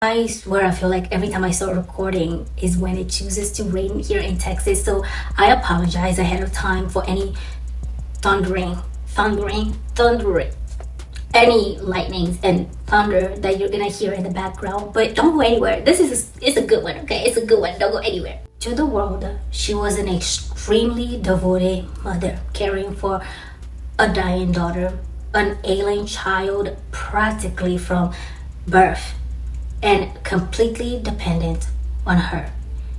I swear I feel like every time I start recording is when it chooses to rain here in Texas. So I apologize ahead of time for any thundering, any lightnings and thunder that you're gonna hear in the background. But don't go anywhere. It's a good one, okay? It's a good one. Don't go anywhere. To the world, she was an extremely devoted mother, caring for a dying daughter, an ailing child practically from birth, and completely dependent on her.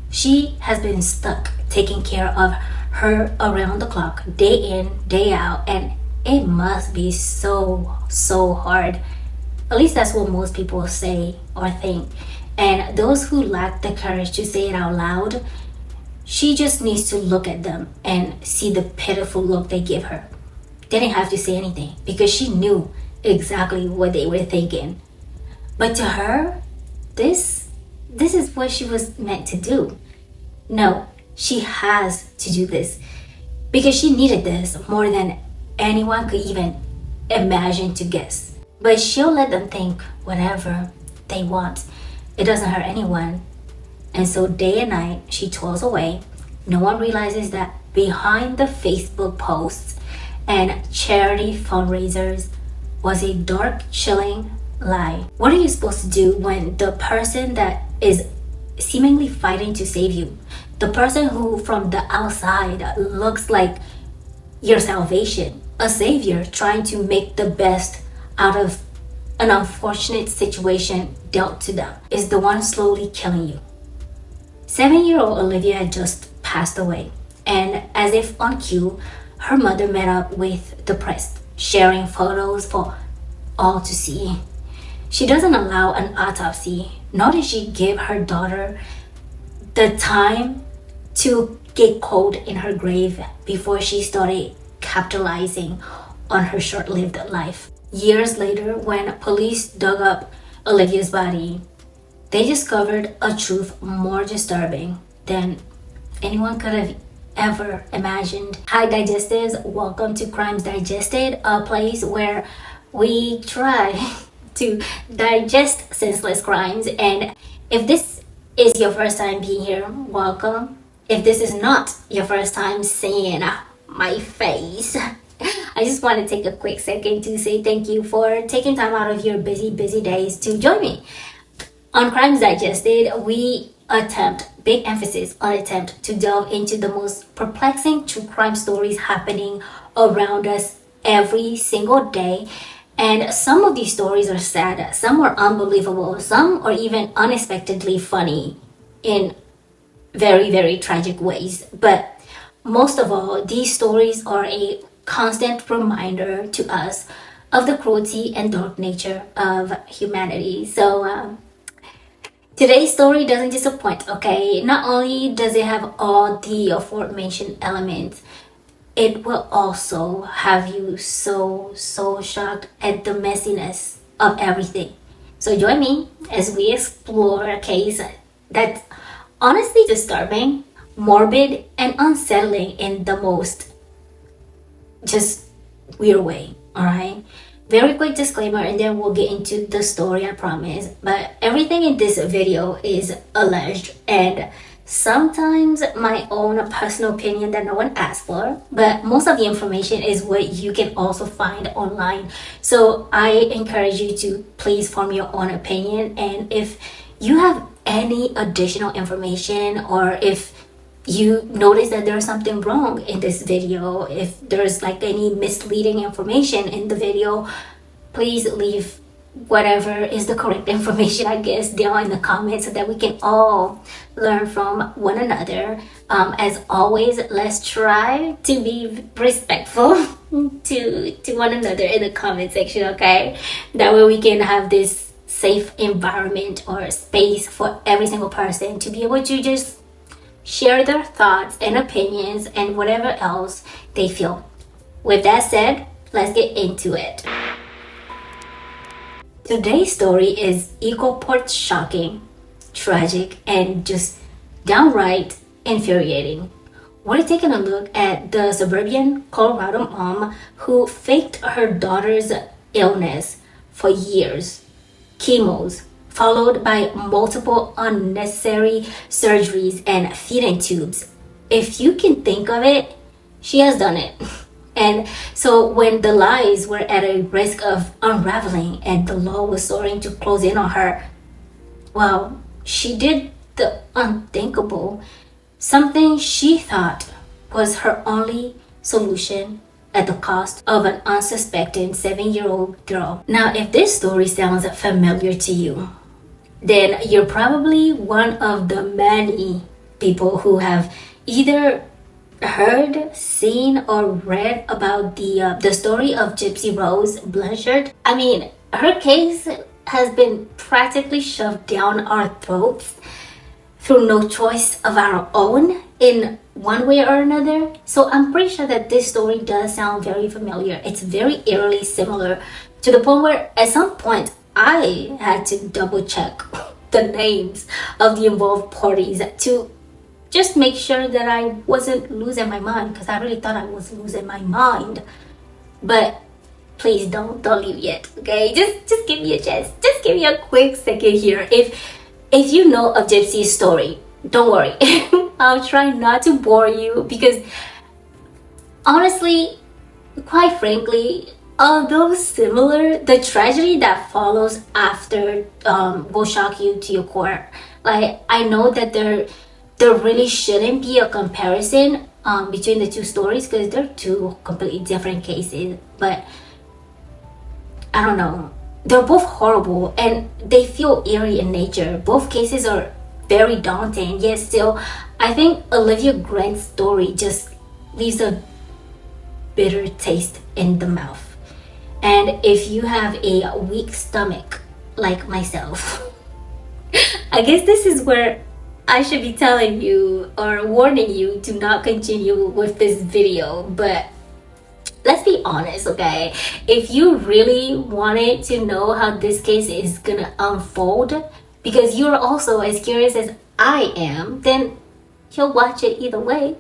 She has been stuck taking care of her around the clock, day in, day out, and it must be so hard. At least that's what most people say or think. And those who lack the courage to say it out loud, she just needs to look at them and see the pitiful look they give her. They didn't have to say anything because she knew exactly what they were thinking. But to her, this is what she was meant to do. No, she has to do this because she needed this more than anyone could even imagine to guess. But she'll let them think whatever they want. It doesn't hurt anyone. And so day and night, she toils away. No one realizes that behind the Facebook posts and charity fundraisers was a dark, chilling lie. What are you supposed to do when the person that is seemingly fighting to save you, the person who from the outside looks like your salvation, a savior trying to make the best out of an unfortunate situation dealt to them, is the one slowly killing you? 7-year-old Olivia had just passed away, and as if on cue, her mother met up with the press, sharing photos for all to see. She doesn't allow an autopsy, nor does she give her daughter the time to get cold in her grave before she started capitalizing on her short-lived life. Years later, when police dug up Olivia's body, they discovered a truth more disturbing than anyone could have ever imagined. Hi Digestives, welcome to Crimes Digested, a place where we try to digest senseless crimes. And if this is your first time being here, welcome. If this is not your first time seeing my face, I just want to take a quick second to say thank you for taking time out of your busy days to join me. On Crimes Digested, we big emphasis on attempt to delve into the most perplexing true crime stories happening around us every single day. And some of these stories are sad, some are unbelievable, some are even unexpectedly funny in very tragic ways. But most of all, these stories are a constant reminder to us of the cruelty and dark nature of humanity. So today's story doesn't disappoint, okay? Not only does it have all the aforementioned elements, it will also have you so shocked at the messiness of everything. So join me as we explore a case that's honestly disturbing, morbid, and unsettling in the most just weird way, alright? Very quick disclaimer and then we'll get into the story, I promise. But everything in this video is alleged and sometimes my own personal opinion that no one asked for, but most of the information is what you can also find online. So I encourage you to please form your own opinion, and if you have any additional information or if you notice that there's something wrong in this video, if there's like any misleading information in the video, please leave whatever is the correct information, I guess, down in the comments so that we can all learn from one another. As always, let's try to be respectful to one another in the comment section, okay? That way we can have this safe environment or space for every single person to be able to just share their thoughts and opinions and whatever else they feel. With that said, let's get into it. Today's story is equal parts shocking, tragic, and just downright infuriating. We're taking a look at the suburban Colorado mom who faked her daughter's illness for years. Chemos, followed by multiple unnecessary surgeries and feeding tubes. If you can think of it, she has done it. And so when the lies were at a risk of unraveling and the law was starting to close in on her, well, she did the unthinkable, something she thought was her only solution at the cost of an unsuspecting 7-year-old girl. Now, if this story sounds familiar to you, then you're probably one of the many people who have either heard, seen, or read about the story of Gypsy Rose Blanchard. I mean, her case has been practically shoved down our throats through no choice of our own in one way or another. So I'm pretty sure that this story does sound very familiar. It's very eerily similar, to the point where at some point I had to double check the names of the involved parties to just make sure that I wasn't losing my mind, because I really thought I was losing my mind. But please don't leave yet, okay? Just give me a chance. Just give me a quick second here. If you know of Gypsy's story, don't worry. I'll try not to bore you, because honestly, quite frankly, although similar, the tragedy that follows after will shock you to your core. Like, I know that there really shouldn't be a comparison between the two stories, because they're two completely different cases. But I don't know, they're both horrible and they feel eerie in nature. Both cases are very daunting, yet still I think Olivia Grant's story just leaves a bitter taste in the mouth. And if you have a weak stomach like myself, I guess this is where I should be telling you or warning you to not continue with this video. But let's be honest, okay? If you really wanted to know how this case is gonna unfold, because you're also as curious as I am, then you'll watch it either way.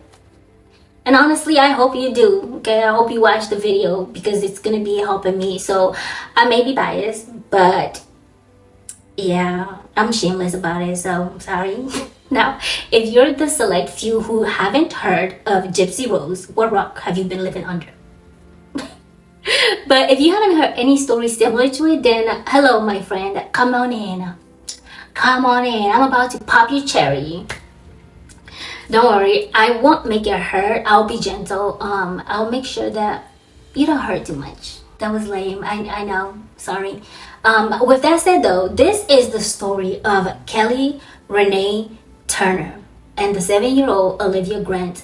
And honestly, I hope you do, okay? I hope you watch the video, because it's gonna be helping me. So I may be biased, but yeah, I'm shameless about it, so sorry. Now, if you're the select few who haven't heard of Gypsy Rose, what rock have you been living under? But if you haven't heard any stories similar to it, then hello, my friend. Come on in. Come on in. I'm about to pop your cherry. Don't worry, I won't make it hurt. I'll be gentle. I'll make sure that you don't hurt too much. That was lame. I know. Sorry. With that said, though, this is the story of Kelly Renee Turner and the 7-year-old Olivia Grant,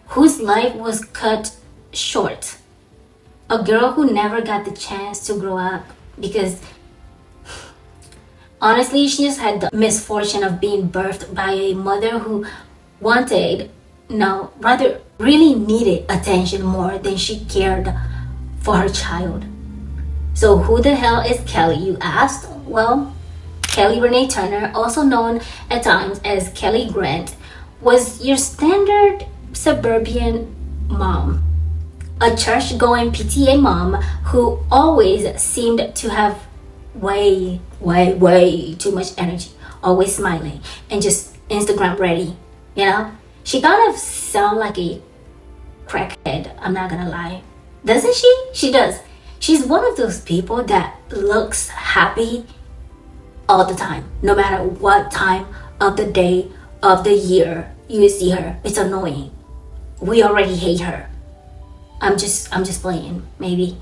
whose life was cut short. A girl who never got the chance to grow up, because honestly, she just had the misfortune of being birthed by a mother who wanted, no, rather really needed attention more than she cared for her child. So who the hell is Kelly, you asked? Well, Kelly Renee Turner, also known at times as Kelly Grant, was your standard suburban mom. A church-going PTA mom who always seemed to have way too much energy, always smiling and just Instagram ready, you know? She kind of sounds like a crackhead, I'm not gonna lie. Doesn't she? She does. She's one of those people that looks happy all the time, no matter what time of the day, of the year you see her. It's annoying. We already hate her. I'm just playing, maybe.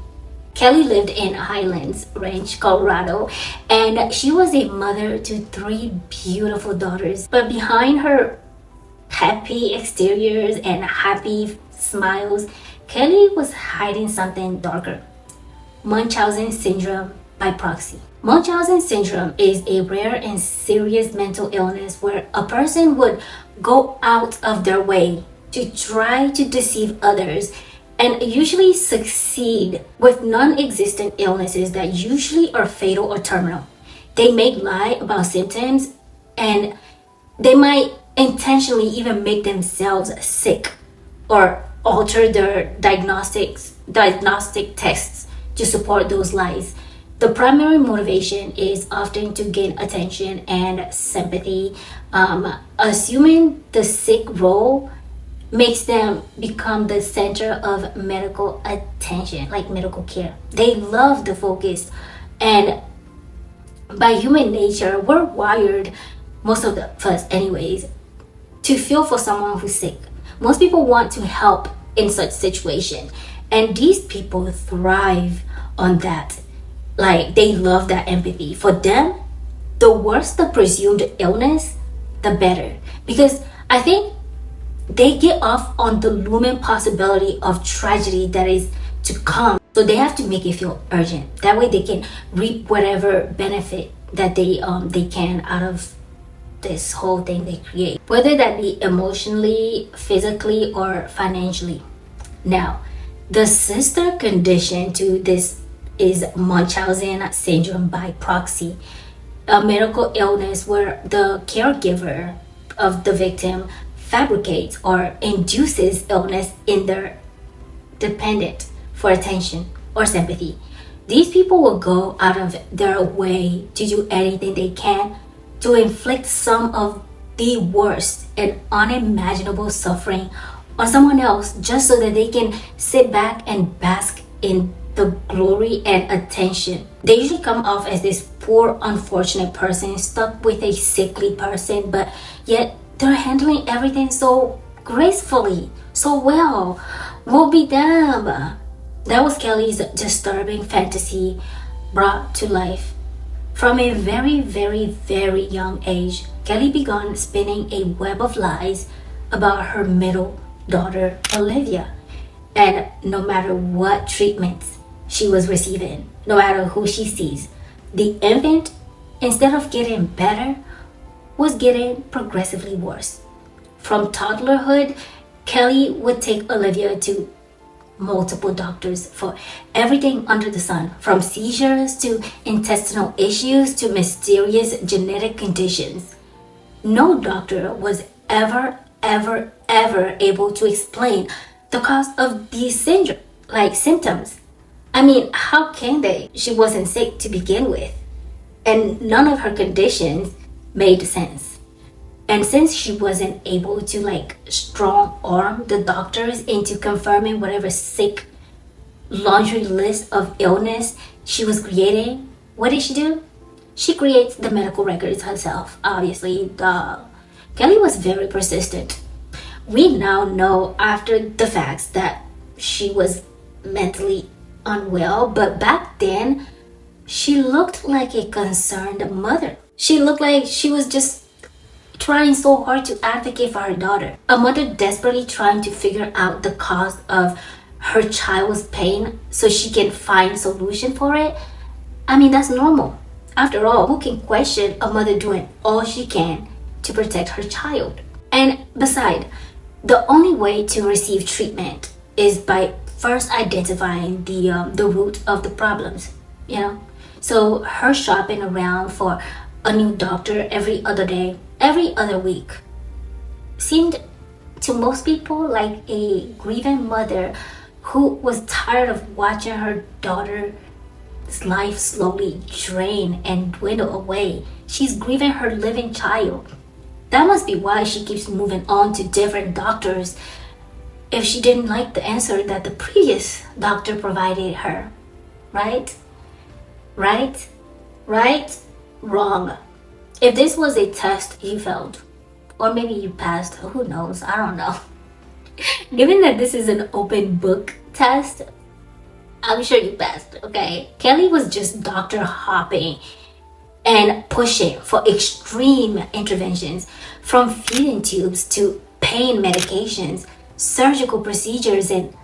Kelly lived in Highlands Ranch, Colorado, and she was a mother to 3 beautiful daughters. But behind her happy exteriors and happy smiles, Kelly was hiding something darker. Munchausen Syndrome by proxy. Munchausen Syndrome is a rare and serious mental illness where a person would go out of their way to try to deceive others and usually succeed with non-existent illnesses that usually are fatal or terminal. They may lie about symptoms, and they might intentionally even make themselves sick or alter their diagnostic tests to support those lies. The primary motivation is often to gain attention and sympathy. Assuming the sick role makes them become the center of medical attention, like medical care. They love the focus, and by human nature, we're wired, most of us anyways, to feel for someone who's sick. Most people want to help in such situation, and these people thrive on that. Like, they love that empathy. For them, the worse the presumed illness, the better, because I think they get off on the looming possibility of tragedy that is to come. So they have to make it feel urgent. That way they can reap whatever benefit that they can out of this whole thing they create, whether that be emotionally, physically, or financially. Now, the sister condition to this is Munchausen Syndrome by proxy, a medical illness where the caregiver of the victim fabricates or induces illness in their dependent for attention or sympathy. These people will go out of their way to do anything they can to inflict some of the worst and unimaginable suffering on someone else just so that they can sit back and bask in the glory and attention. They usually come off as this poor, unfortunate person stuck with a sickly person, but yet they're handling everything so gracefully, so well. Woe be them. That was Kelly's disturbing fantasy brought to life. From a very, very, very young age, Kelly began spinning a web of lies about her middle daughter, Olivia. And no matter what treatments she was receiving, no matter who she sees, the infant, instead of getting better, was getting progressively worse. From toddlerhood, Kelly would take Olivia to multiple doctors for everything under the sun, from seizures to intestinal issues to mysterious genetic conditions. No doctor was ever able to explain the cause of these symptoms. I mean, how can they? She wasn't sick to begin with, and none of her conditions made sense. And since she wasn't able to strong arm the doctors into confirming whatever sick laundry list of illness she was creating, what did she do? She creates the medical records herself, obviously. Kelly was very persistent. We now know after the facts that she was mentally unwell, but back then she looked like a concerned mother. She looked like she was just trying so hard to advocate for her daughter. A mother desperately trying to figure out the cause of her child's pain so she can find a solution for it. I mean, that's normal. After all, who can question a mother doing all she can to protect her child? And besides, the only way to receive treatment is by first identifying the root of the problems, So her shopping around for a new doctor every other day, every other week, seemed to most people like a grieving mother who was tired of watching her daughter's life slowly drain and dwindle away. She's grieving her living child. That must be why she keeps moving on to different doctors if she didn't like the answer that the previous doctor provided her. Right? Wrong. If this was a test you failed, or maybe you passed, who knows? I don't know. Given that this is an open book test, I'm sure you passed, okay? Kelly was just doctor hopping and pushing for extreme interventions, from feeding tubes to pain medications, surgical procedures, and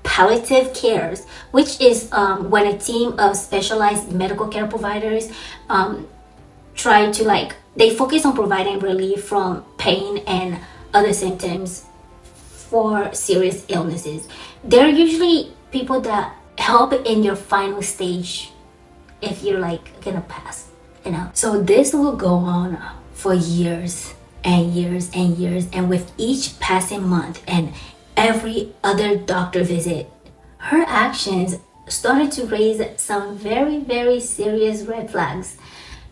palliative cares, which is when a team of specialized medical care providers try to they focus on providing relief from pain and other symptoms for serious illnesses. They're usually people that help in your final stage if you're gonna pass, So this will go on for years and years and years, and with each passing month and every other doctor visit, her actions started to raise some very, very serious red flags.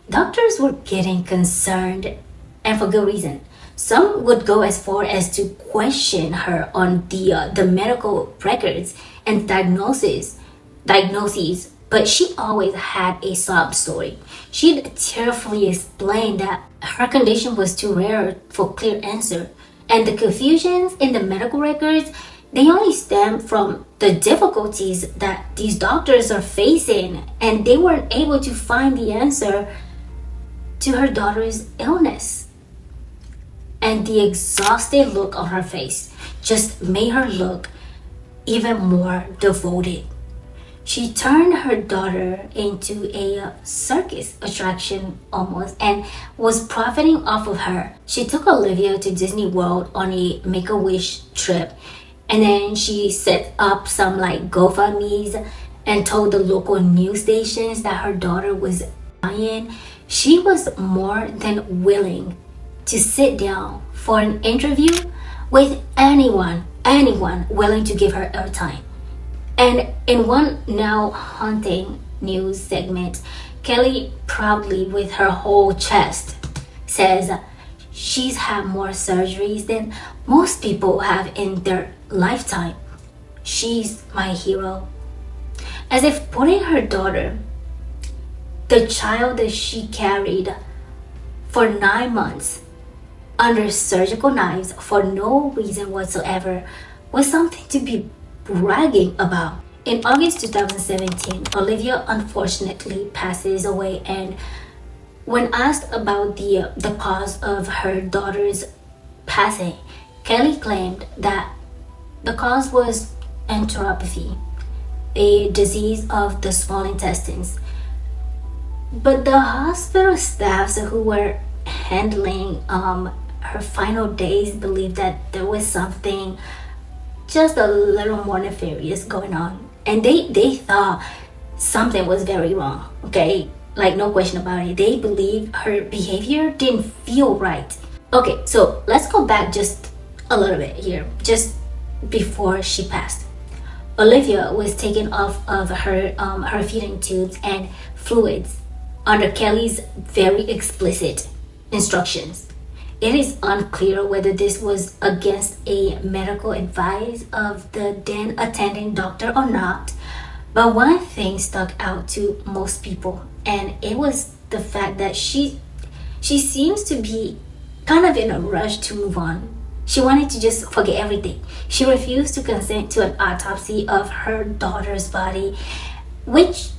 Doctors were getting concerned, and for good reason. Some would go as far as to question her on the medical records and diagnoses, but she always had a sob story. She'd tearfully explain that her condition was too rare for clear answer, and the confusions in the medical records, they only stem from the difficulties that these doctors are facing, and they weren't able to find the answer to her daughter's illness. And the exhausted look on her face just made her look even more devoted. She turned her daughter into a circus attraction almost and was profiting off of her. She took Olivia to Disney World on a Make-A-Wish trip, and then she set up some like GoFundMe's and told the local news stations that her daughter was dying. She was more than willing to sit down for an interview with anyone willing to give her airtime. And in one now haunting news segment, Kelly proudly, with her whole chest, says she's had more surgeries than most people have in their lifetime. She's my hero. As if putting her daughter, the child that she carried for 9 months, under surgical knives for no reason whatsoever, was something to be bragging about. In August 2017, Olivia unfortunately passes away, and when asked about the cause of her daughter's passing, Kelly claimed that the cause was enteropathy, a disease of the small intestines. But the hospital staffs who were handling her final days believed that there was something just a little more nefarious going on, and they thought something was very wrong. Okay, like no question about it. They believed her behavior didn't feel right. Okay, so let's go back just a little bit here, just before she passed. Olivia was taken off of her feeding tubes and fluids under Kelly's very explicit instructions. It is unclear whether this was against a medical advice of the then attending doctor or not, but one thing stuck out to most people, and it was the fact that she seems to be kind of in a rush to move on. She wanted to just forget everything. She refused to consent to an autopsy of her daughter's body, which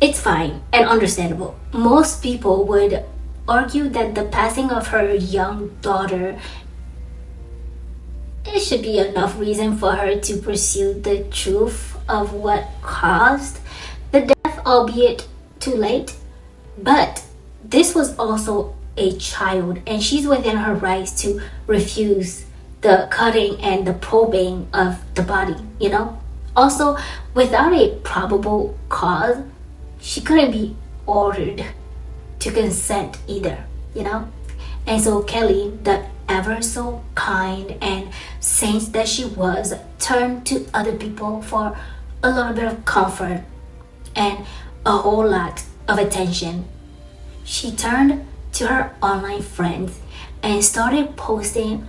it's fine and understandable. Most people would argue that the passing of her young daughter, it should be enough reason for her to pursue the truth of what caused the death, albeit too late. But this was also a child, and she's within her rights to refuse the cutting and the probing of the body, you know? Also, without a probable cause, she couldn't be ordered to consent either, you know? And so Kelly, the ever so kind and saint that she was, turned to other people for a little bit of comfort and a whole lot of attention. She turned to her online friends and started posting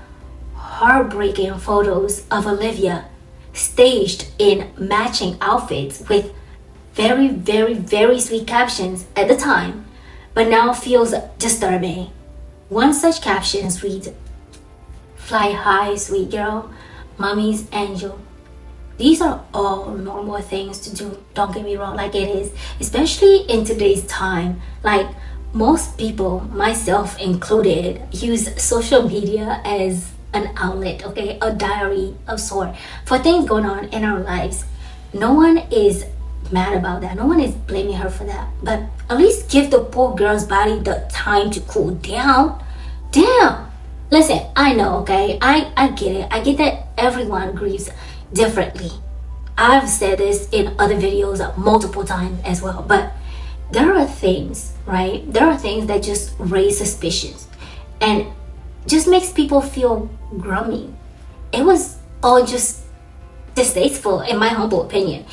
heartbreaking photos of Olivia staged in matching outfits with very, very, very sweet captions at the time, but now feels disturbing. One such caption reads, "Fly high, sweet girl, mommy's angel." These are all normal things to do, don't get me wrong, like it is, especially in today's time. Like most people, myself included, use social media as an outlet, okay, a diary of sort for things going on in our lives. No one is mad about that. No one is blaming her for that. But at least give the poor girl's body the time to cool down. Damn. Listen, I know, okay? I get it. I get that everyone grieves differently. I've said this in other videos multiple times as well. But there are things, right? There are things that just raise suspicions and just makes people feel grummy. It was all just distasteful, in my humble opinion.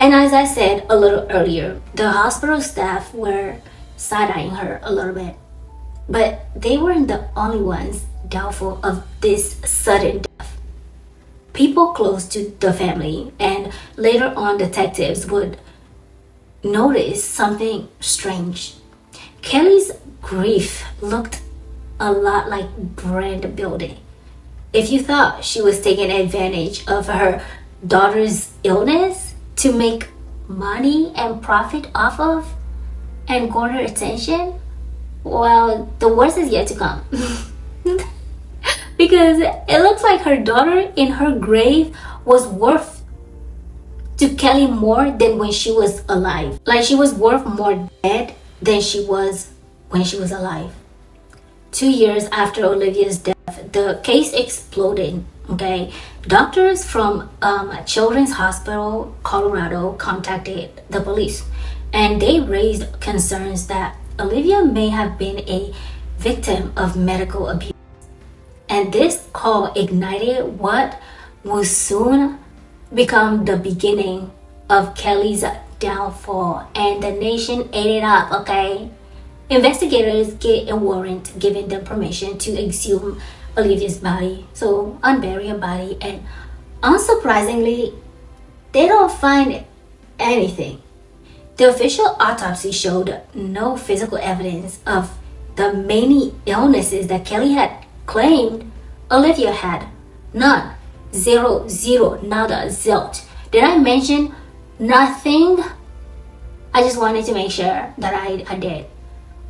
And as I said a little earlier, the hospital staff were side-eyeing her a little bit. But they weren't the only ones doubtful of this sudden death. People close to the family and later on detectives would notice something strange. Kelly's grief looked a lot like brand building. If you thought she was taking advantage of her daughter's illness to make money and profit off of and garner attention, well, the worst is yet to come. Because it looks like her daughter in her grave was worth to Kelly more than when she was alive. Like she was worth more dead than she was when she was alive. 2 years after Olivia's death, the case exploded. Okay, doctors from Children's Hospital Colorado contacted the police, and they raised concerns that Olivia may have been a victim of medical abuse. And this call ignited what would soon become the beginning of Kelly's downfall, and the nation ate it up. Okay, investigators get a warrant giving them permission to exhume Olivia's body, so unbury her body, and unsurprisingly, they don't find anything. The official autopsy showed no physical evidence of the many illnesses that Kelly had claimed Olivia had. None. Zero, zero, nada, zilch. Did I mention nothing? I just wanted to make sure that I did.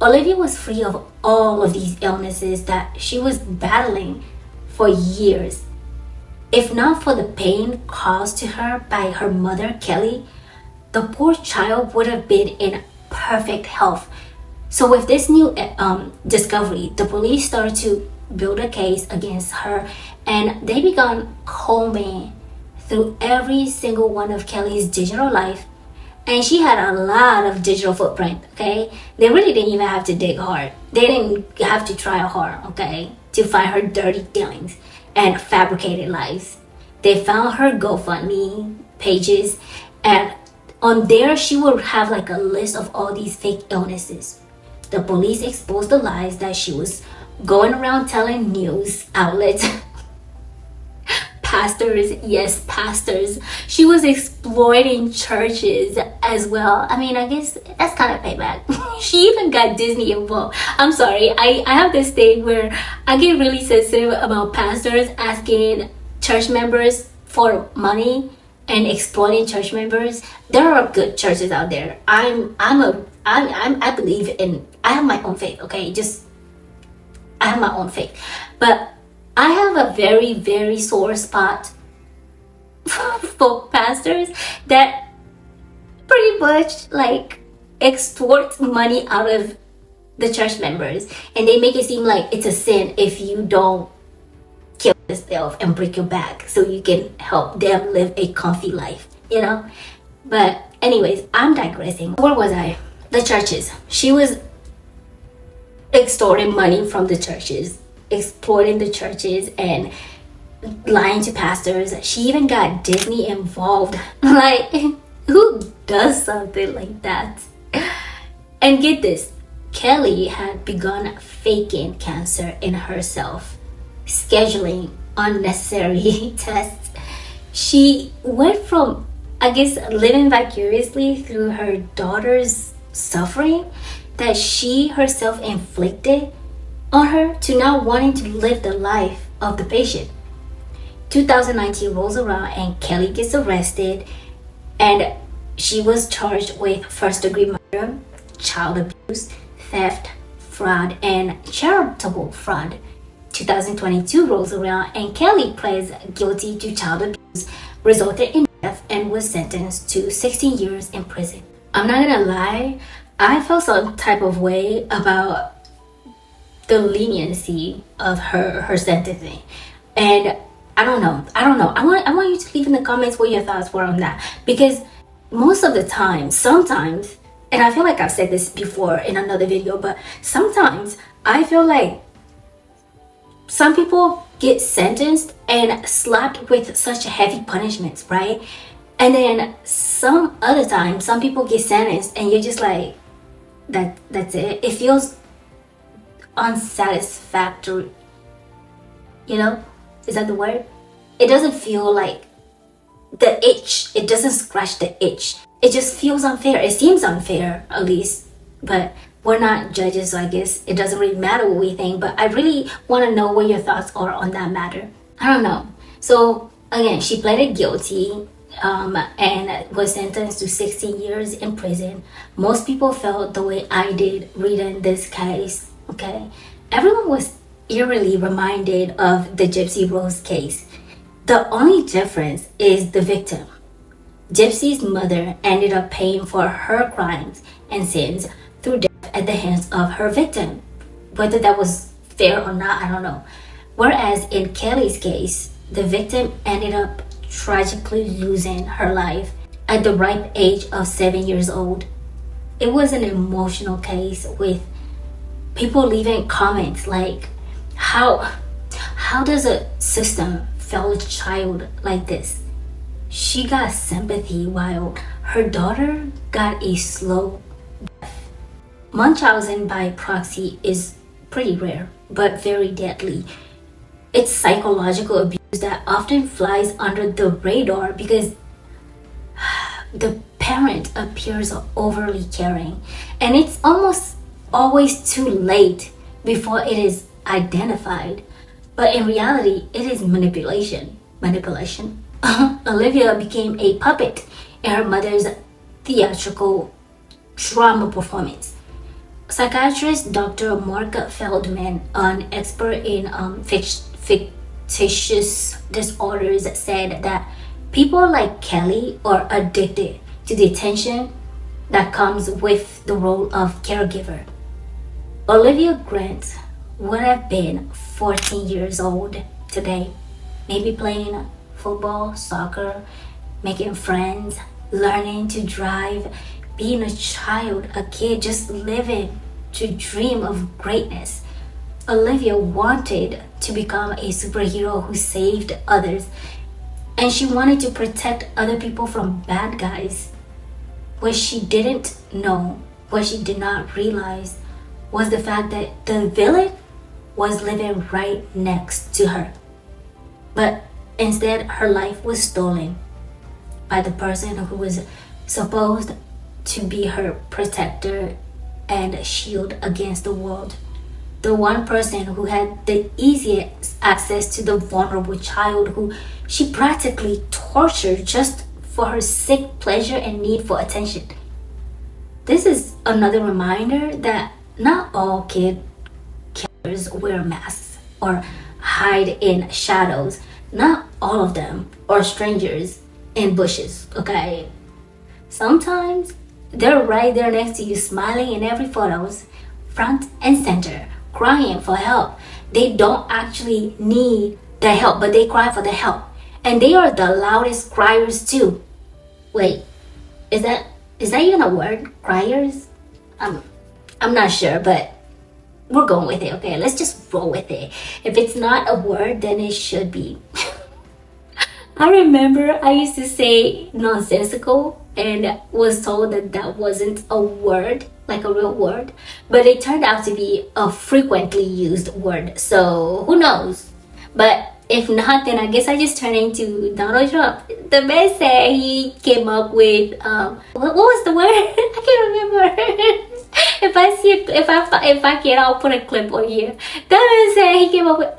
Olivia was free of all of these illnesses that she was battling for years. If not for the pain caused to her by her mother, Kelly, the poor child would have been in perfect health. So with this new discovery, the police started to build a case against her, and they began combing through every single one of Kelly's digital life. And she had a lot of digital footprint, okay? They really didn't even have to dig hard. They didn't have to try hard, okay, to find her dirty dealings and fabricated lies. They found her GoFundMe pages, and on there she would have like a list of all these fake illnesses. The police exposed the lies that she was going around telling news outlets. Pastors, yes, pastors. She was exploiting churches as well. I mean, I guess that's kind of payback. She even got Disney involved. I'm sorry, I have this thing where I get really sensitive about pastors asking church members for money and exploiting church members. There are good churches out there. I believe in, I have my own faith, okay? I have my own faith. But I have a very, very sore spot for pastors that pretty much like extort money out of the church members, and they make it seem like it's a sin if you don't kill yourself and break your back so you can help them live a comfy life, you know? But anyways, I'm digressing. Where was I? The churches. She was extorting money from the churches, exploiting the churches, and lying to pastors. She even got Disney involved. Like, who does something like that? And get this, Kelly had begun faking cancer in herself, scheduling unnecessary tests. She went from, I guess, living vicariously through her daughter's suffering that she herself inflicted on her to now wanting to live the life of the patient. 2019 rolls around and Kelly gets arrested, and she was charged with first-degree murder, child abuse, theft, fraud, and charitable fraud. 2022 rolls around and Kelly pleads guilty to child abuse, resulted in death, and was sentenced to 16 years in prison. I'm not gonna lie, I felt some type of way about the leniency of her sentencing, and I don't know. I want you to leave in the comments what your thoughts were on that, because most of the time, sometimes, and I feel like I've said this before in another video, but sometimes I feel like some people get sentenced and slapped with such heavy punishments, right? And then some other times, some people get sentenced and you're just like, that's it. It feels unsatisfactory. You know? Is that the word? It doesn't feel like the itch. It doesn't scratch the itch. It just feels unfair. It seems unfair, at least. But we're not judges, so I guess it doesn't really matter what we think. But I really want to know what your thoughts are on that matter. I don't know. So again, she pleaded guilty and was sentenced to 16 years in prison. Most people felt the way I did reading this case. Okay, everyone was eerily reminded of the Gypsy Rose case. The only difference is the victim. Gypsy's mother ended up paying for her crimes and sins through death at the hands of her victim. Whether that was fair or not, I don't know. Whereas in Kelly's case, the victim ended up tragically losing her life at the ripe age of 7 years old. It was an emotional case with people leaving comments like, how does a system fail a child like this? She got sympathy while her daughter got a slow death. Munchausen by proxy is pretty rare, but very deadly. It's psychological abuse that often flies under the radar because the parent appears overly caring, and it's almost always too late before it is identified. But in reality, it is manipulation. Olivia became a puppet in her mother's theatrical drama performance. Psychiatrist Dr. Mark Feldman, an expert in fictitious disorders, said that people like Kelly are addicted to the attention that comes with the role of caregiver. Olivia Grant would have been 14 years old today, maybe playing football, soccer, making friends, learning to drive, being a child, a kid, just living to dream of greatness. Olivia wanted to become a superhero who saved others, and she wanted to protect other people from bad guys. What she didn't know, what she did not realize, was the fact that the villain was living right next to her. But instead, her life was stolen by the person who was supposed to be her protector and shield against the world. The one person who had the easiest access to the vulnerable child who she practically tortured just for her sick pleasure and need for attention. This is another reminder that not all kid killers wear masks or hide in shadows. Not all of them are strangers in bushes, okay? Sometimes they're right there next to you, smiling in every photos, front and center, crying for help. They don't actually need the help, but they cry for the help. And they are the loudest criers too. Wait, is that even a word? Criers? I'm not sure, but we're going with it, okay? Let's just roll with it. If it's not a word, then it should be. I remember I used to say nonsensical and was told that that wasn't a word, like a real word, but it turned out to be a frequently used word. So who knows? But if not, then I guess I just turned into Donald Trump. The man said he came up with what was the word? I can't remember. If I see it, if I can, I'll put a clip on here. The man said he came up with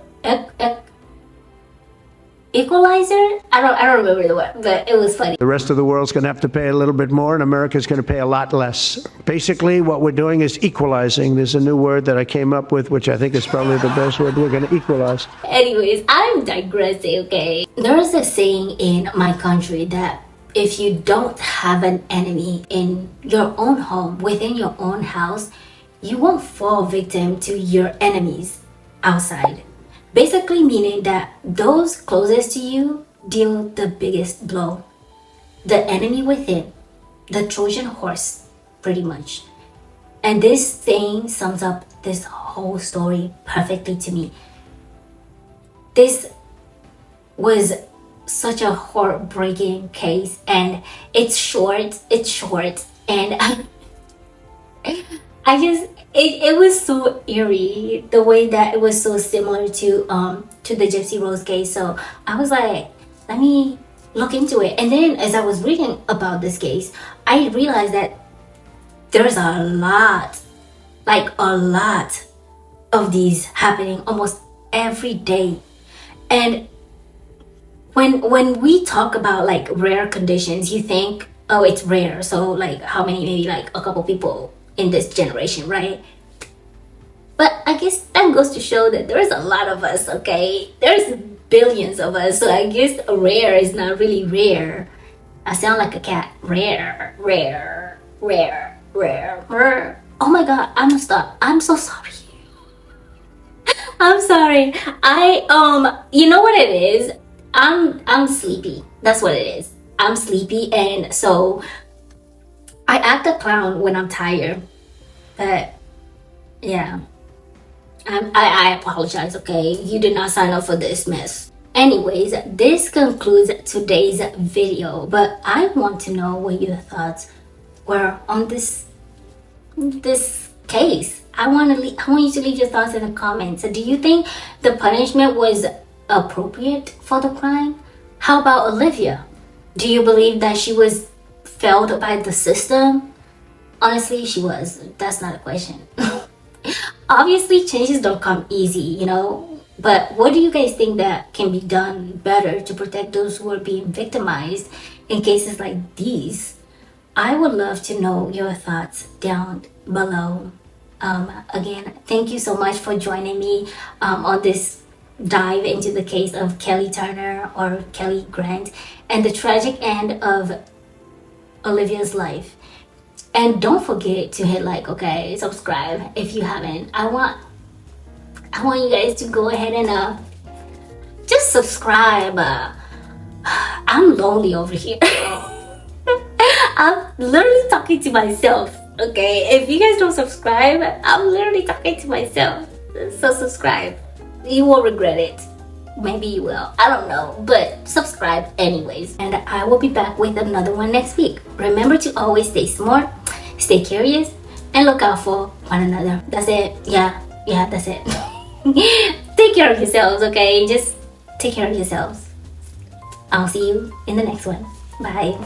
equalizer. I don't remember the word, but it was funny. The rest of the world's going to have to pay a little bit more, and America's going to pay a lot less. Basically, what we're doing is equalizing. There's a new word that I came up with, which I think is probably the best word. We're going to equalize. Anyways, I'm digressing, okay? There's a saying in my country that if you don't have an enemy in your own home, within your own house, you won't fall victim to your enemies outside. Basically meaning that those closest to you deal the biggest blow. The enemy within, the Trojan horse, pretty much. And this saying sums up this whole story perfectly to me. This was such a heartbreaking case, and it's short, and I just it was so eerie the way that it was so similar to the Gypsy Rose case. So I was like, let me look into it. And then as I was reading about this case, I realized that there's a lot of these happening almost every day. And when we talk about like rare conditions, you think, oh, it's rare, so like how many, maybe like a couple people in this generation, right? But I guess that goes to show that there's a lot of us, okay? There's billions of us, so I guess rare is not really rare. I sound like a cat. Rare. Oh my god, I'm gonna stop. I'm so sorry. I'm sorry. You know what it is? I'm sleepy. That's what it is. I'm sleepy, and so I act a clown when I'm tired. But yeah, I apologize. Okay, you did not sign up for this mess. Anyways, this concludes today's video. But I want to know what your thoughts were on this case. I want you to leave your thoughts in the comments. Do you think the punishment was appropriate for the crime? How about Olivia? Do you believe that she was failed by the system? Honestly, she was. That's not a question. Obviously, changes don't come easy, you know. But what do you guys think that can be done better to protect those who are being victimized in cases like these? I would love to know your thoughts down below. Again, thank you so much for joining me on this dive into the case of Kelly Turner, or Kelly Grant, and the tragic end of Olivia's life. And don't forget to hit like, okay, subscribe if you haven't. I want you guys to go ahead and just subscribe. I'm lonely over here. I'm literally talking to myself. Okay, if you guys don't subscribe, I'm literally talking to myself. So subscribe. You won't regret it. Maybe you will. I don't know. But subscribe anyways. And I will be back with another one next week. Remember to always stay smart, stay curious, and look out for one another. That's it. Yeah, that's it. Take care of yourselves, okay? Just take care of yourselves. I'll see you in the next one. Bye.